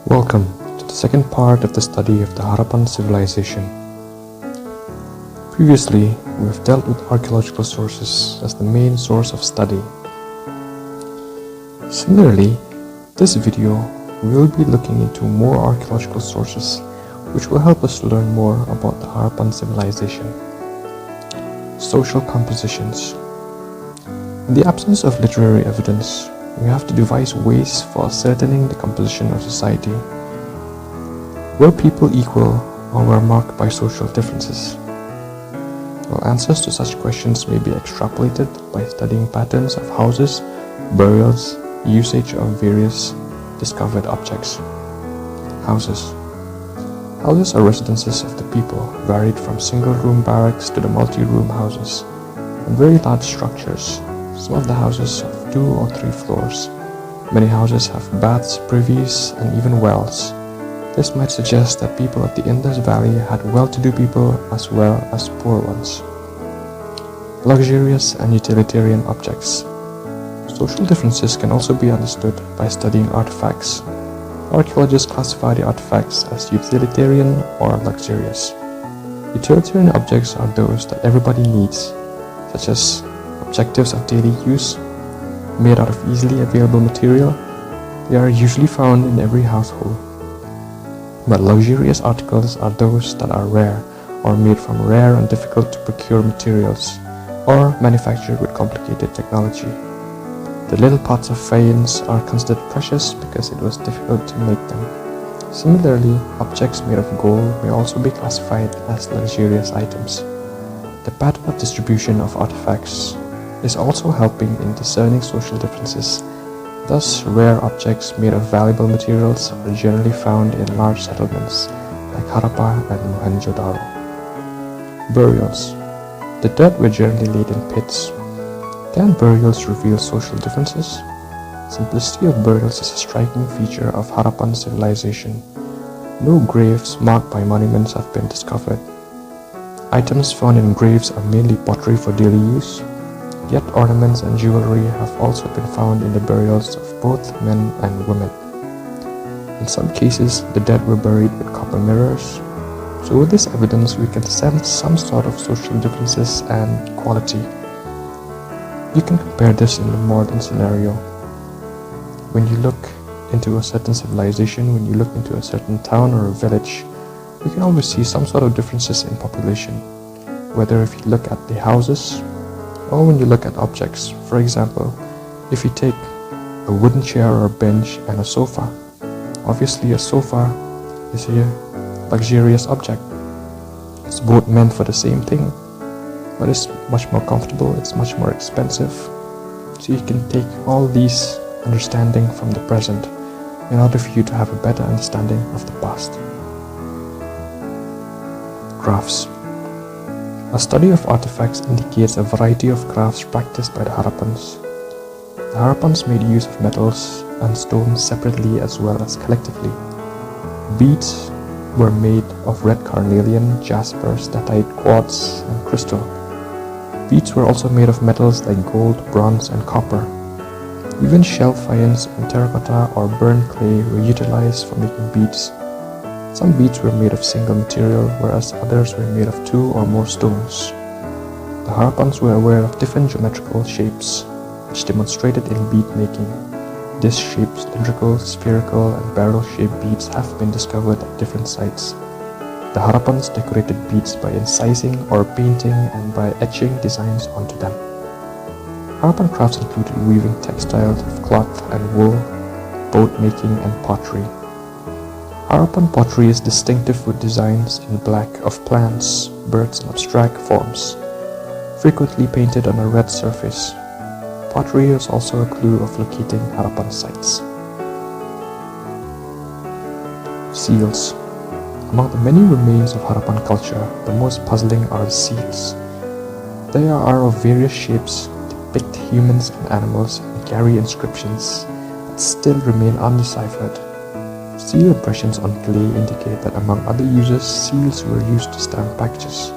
Welcome to the second part of the study of the Harappan civilization. Previously, we have dealt with archaeological sources as the main source of study. Similarly, this video we will be looking into more archaeological sources which will help us learn more about the Harappan civilization. Social compositions. In the absence of literary evidence, we have to devise ways for ascertaining the composition of society. Were people equal or were marked by social differences? Well, answers to such questions may be extrapolated by studying patterns of houses, burials, usage of various discovered objects. Houses. Houses are residences of the people, varied from single-room barracks to the multi-room houses, and very large structures. Some of the houses have 2 or 3 floors. Many houses have baths, privies, and even wells. This might suggest that people of the Indus Valley had well-to-do people as well as poor ones. Luxurious and utilitarian objects. Social differences can also be understood by studying artifacts. Archaeologists classify the artifacts as utilitarian or luxurious. Utilitarian objects are those that everybody needs, such as objectives of daily use, made out of easily available material. They are usually found in every household. But luxurious articles are those that are rare or made from rare and difficult to procure materials, or manufactured with complicated technology. The little pots of faience are considered precious because it was difficult to make them. Similarly, objects made of gold may also be classified as luxurious items. The pattern of distribution of artifacts is also helping in discerning social differences. Thus, rare objects made of valuable materials are generally found in large settlements like Harappa and Mohenjo-daro. Burials. The dead were generally laid in pits. Can burials reveal social differences? Simplicity of burials is a striking feature of Harappan civilization. No graves marked by monuments have been discovered. Items found in graves are mainly pottery for daily use, yet ornaments and jewelry have also been found in the burials of both men and women. In some cases, the dead were buried with copper mirrors. So with this evidence, we can sense some sort of social differences and equality. You can compare this in the modern scenario. When you look into a certain civilization, when you look into a certain town or a village, you can always see some sort of differences in population, whether if you look at the houses or when you look at objects. For example, if you take a wooden chair or a bench and a sofa, obviously a sofa is a luxurious object. It's both meant for the same thing, but it's much more comfortable, it's much more expensive. So you can take all these understanding from the present in order for you to have a better understanding of the past. Crafts. A study of artifacts indicates a variety of crafts practiced by the Harappans. The Harappans made use of metals and stones separately as well as collectively. Beads were made of red carnelian, jasper, statite, quartz, and crystal. Beads were also made of metals like gold, bronze, and copper. Even shell faience and terracotta or burned clay were utilized for making beads. Some beads were made of single material, whereas others were made of 2 or more stones. The Harappans were aware of different geometrical shapes, which demonstrated in bead making. Disc-shaped, cylindrical, spherical, and barrel-shaped beads have been discovered at different sites. The Harappans decorated beads by incising or painting and by etching designs onto them. Harappan crafts included weaving textiles of cloth and wool, boat making, and pottery. Harappan pottery is distinctive with designs in black of plants, birds, and abstract forms, frequently painted on a red surface. Pottery is also a clue of locating Harappan sites. Seals. Among the many remains of Harappan culture, the most puzzling are the seals. They are of various shapes, depict humans and animals, and carry inscriptions that still remain undeciphered. Seal impressions on clay indicate that among other uses, seals were used to stamp packages.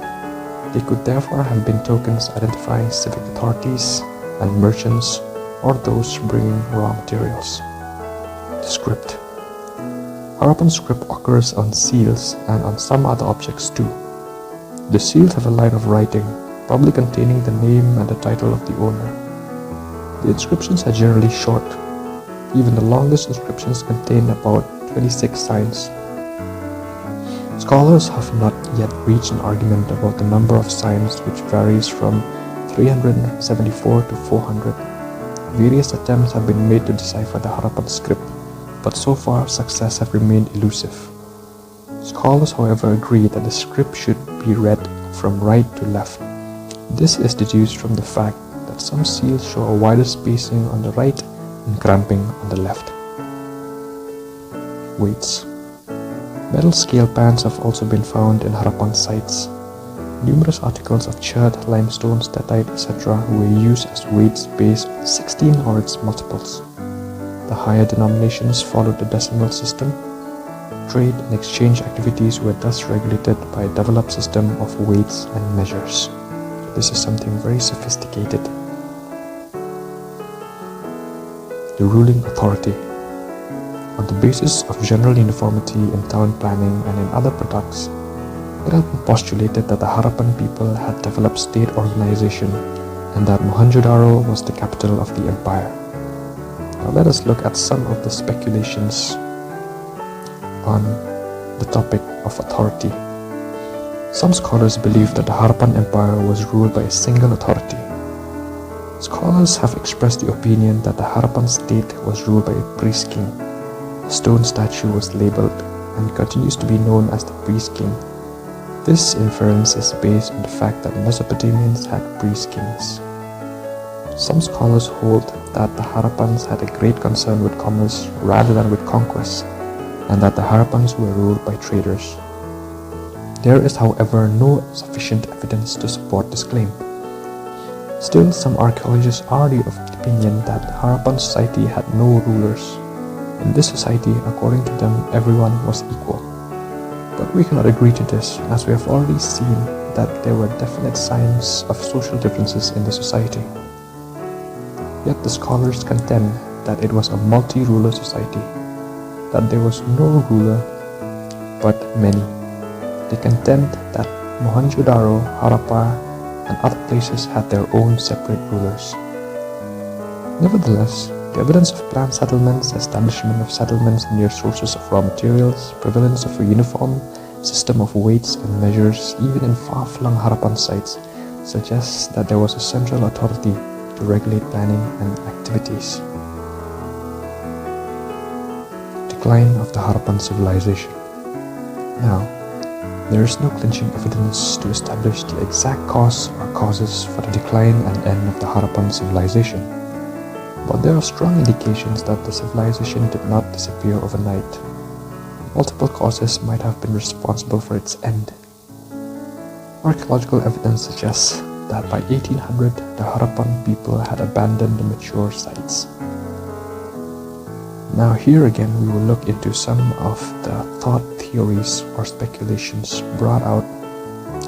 They could therefore have been tokens identifying civic authorities and merchants or those bringing raw materials. The script. Harappan script occurs on seals and on some other objects too. The seals have a line of writing, probably containing the name and the title of the owner. The inscriptions are generally short. Even the longest inscriptions contain about 26 signs. Scholars have not yet reached an argument about the number of signs, which varies from 374 to 400. Various attempts have been made to decipher the Harappan script, but so far success have remained elusive. Scholars, however, agree that the script should be read from right to left. This is deduced from the fact that some seals show a wider spacing on the right and cramping on the left. Weights. Metal scale pans have also been found in Harappan sites. Numerous articles of chert, limestone, statite, etc. were used as weights based on 16 or its multiples. The higher denominations followed the decimal system. Trade and exchange activities were thus regulated by a developed system of weights and measures. This is something very sophisticated. The ruling authority. On the basis of general uniformity in town planning and in other products, it had been postulated that the Harappan people had developed state organization and that Mohenjo-daro was the capital of the empire. Now let us look at some of the speculations on the topic of authority. Some scholars believe that the Harappan Empire was ruled by a single authority. Scholars have expressed the opinion that the Harappan state was ruled by a priest king. A stone statue was labeled and continues to be known as the priest king. This inference is based on the fact that Mesopotamians had priest kings. Some scholars hold that the Harappans had a great concern with commerce rather than with conquest, and that the Harappans were ruled by traders. There is, however, no sufficient evidence to support this claim. Still, some archaeologists are of the opinion that the Harappan society had no rulers. In this society, according to them, everyone was equal. But we cannot agree to this, as we have already seen that there were definite signs of social differences in the society. Yet the scholars contend that it was a multi-ruler society, that there was no ruler but many. They contend that Mohenjo-daro, Harappa, and other places had their own separate rulers. Nevertheless, the evidence of planned settlements, establishment of settlements near sources of raw materials, prevalence of a uniform system of weights and measures, even in far-flung Harappan sites, suggests that there was a central authority to regulate planning and activities. Decline of the Harappan civilization. Now, there is no clinching evidence to establish the exact cause or causes for the decline and end of the Harappan civilization, but there are strong indications that the civilization did not disappear overnight. Multiple causes might have been responsible for its end. Archaeological evidence suggests that by 1800, the Harappan people had abandoned the mature sites. Now here again we will look into some of the thought theories or speculations brought out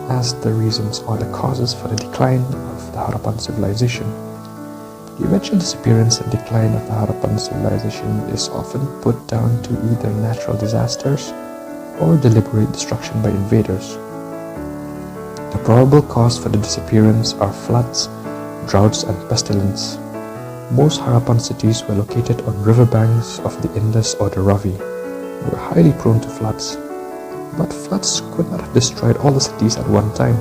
as the reasons or the causes for the decline of the Harappan civilization. The eventual disappearance and decline of the Harappan civilization is often put down to either natural disasters or deliberate destruction by invaders. The probable cause for the disappearance are floods, droughts, and pestilence. Most Harappan cities were located on riverbanks of the Indus or the Ravi, and were highly prone to floods. But floods could not have destroyed all the cities at one time.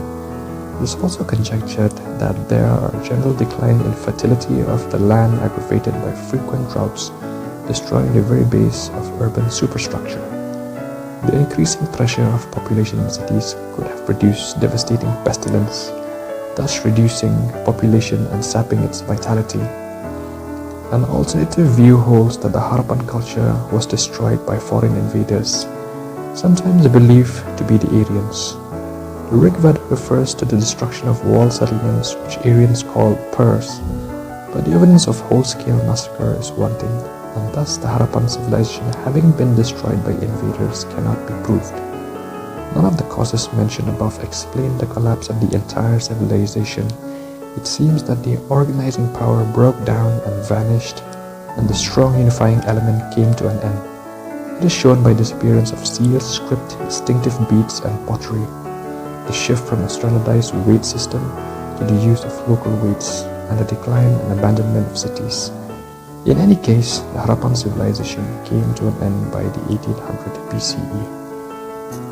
It is also conjectured that there are a general decline in fertility of the land aggravated by frequent droughts, destroying the very base of urban superstructure. The increasing pressure of population in cities could have produced devastating pestilence, thus reducing population and sapping its vitality. An alternative view holds that the Harappan culture was destroyed by foreign invaders, sometimes believed to be the Aryans. The Rig Veda refers to the destruction of walled settlements which Aryans called Purs, but the evidence of whole-scale massacre is wanting, and thus the Harappan civilization having been destroyed by invaders cannot be proved. None of the causes mentioned above explain the collapse of the entire civilization. It seems that the organizing power broke down and vanished, and the strong unifying element came to an end. It is shown by disappearance of seals, script, distinctive beads, and pottery, the shift from a standardized weight system to the use of local weights, and the decline and abandonment of cities. In any case, the Harappan civilization came to an end by the 1800 BCE.